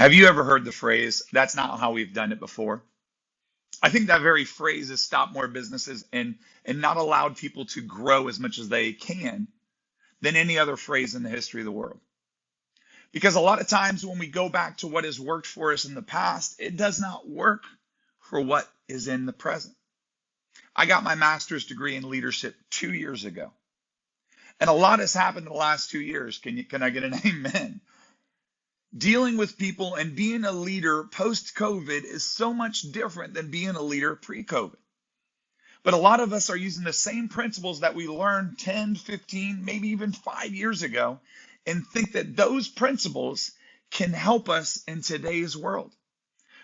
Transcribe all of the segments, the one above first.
Have you ever heard the phrase, that's not how we've done it before? I think that very phrase has stopped more businesses and not allowed people to grow as much as they can than any other phrase in the history of the world. Because a lot of times when we go back to what has worked for us in the past, it does not work for what is in the present. I got my master's degree in leadership 2 years ago. And a lot has happened in the last 2 years. Can I get an amen? Dealing with people and being a leader post-COVID is so much different than being a leader pre-COVID. But a lot of us are using the same principles that we learned 10, 15, maybe even 5 years ago, and think that those principles can help us in today's world.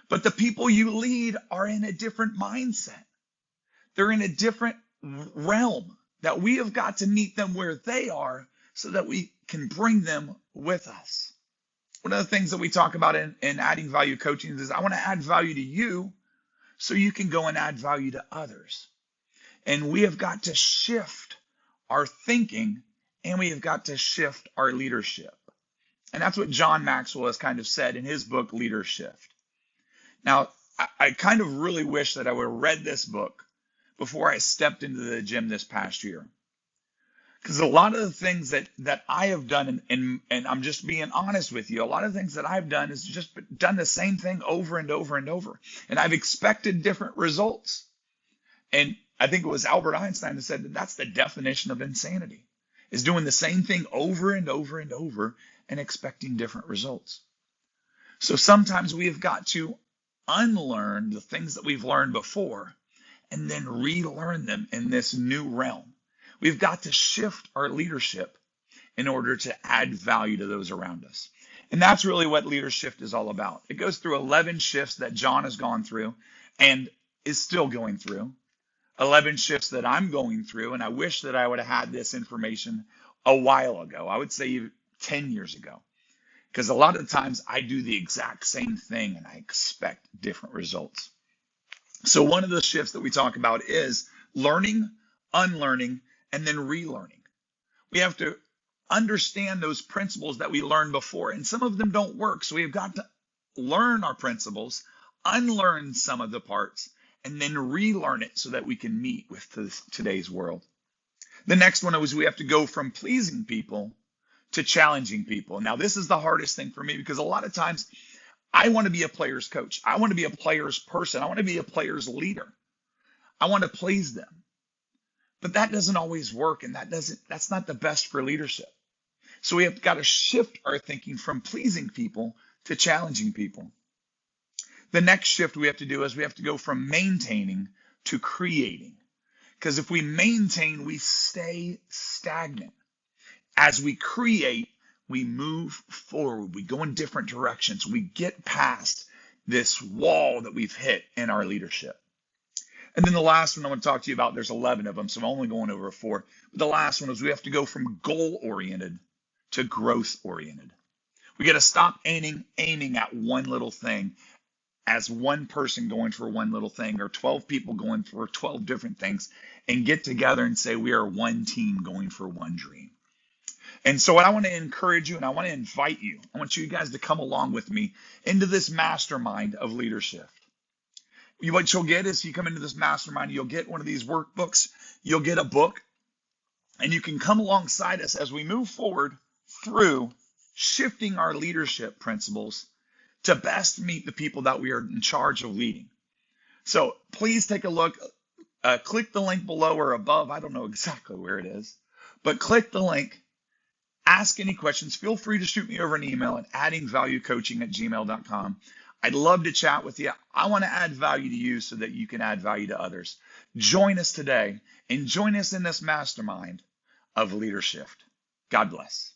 But the people you lead are in a different mindset. They're in a different realm that we have got to meet them where they are so that we can bring them with us. One of the things that we talk about in adding value coaching is I want to add value to you so you can go and add value to others. And we have got to shift our thinking and we have got to shift our leadership. And that's what John Maxwell has kind of said in his book, Leadershift. Now, I kind of really wish that I would have read this book before I stepped into the gym this past year. Because a lot of the things that I have done, and I'm just being honest with you, a lot of things that I've done is just done the same thing over and over and over. And I've expected different results. And I think it was Albert Einstein that said that that's the definition of insanity, is doing the same thing over and over and over and expecting different results. So sometimes we have got to unlearn the things that we've learned before and then relearn them in this new realm. We've got to shift our leadership in order to add value to those around us. And that's really what Leadershift is all about. It goes through 11 shifts that John has gone through and is still going through. 11 shifts that I'm going through, and I wish that I would have had this information a while ago. I would say 10 years ago. Because a lot of times I do the exact same thing and I expect different results. So one of the shifts that we talk about is learning, unlearning, and then relearning. We have to understand those principles that we learned before, and some of them don't work. So we've got to learn our principles, unlearn some of the parts, and then relearn it so that we can meet with today's world. The next one is we have to go from pleasing people to challenging people. Now, this is the hardest thing for me because a lot of times I want to be a player's coach. I want to be a player's person. I want to be a player's leader. I want to please them. But that doesn't always work, and that's not the best for leadership. So we have got to shift our thinking from pleasing people to challenging people. The next shift we have to do is we have to go from maintaining to creating. Because if we maintain, we stay stagnant. As we create, we move forward. We go in different directions. We get past this wall that we've hit in our leadership. And then the last one I want to talk to you about, there's 11 of them, so I'm only going over 4. But the last one is we have to go from goal-oriented to growth-oriented. We got to stop aiming at one little thing as one person going for one little thing or 12 people going for 12 different things and get together and say we are one team going for one dream. And so what I want to encourage you and I want to invite you, I want you guys to come along with me into this mastermind of leadership. What you'll get is you come into this mastermind, you'll get one of these workbooks, you'll get a book, and you can come alongside us as we move forward through shifting our leadership principles to best meet the people that we are in charge of leading. So please take a look, click the link below or above. I don't know exactly where it is, but click the link, ask any questions. Feel free to shoot me over an email at addingvaluecoaching@gmail.com. I'd love to chat with you. I want to add value to you so that you can add value to others. Join us today and join us in this mastermind of Leadershift. God bless.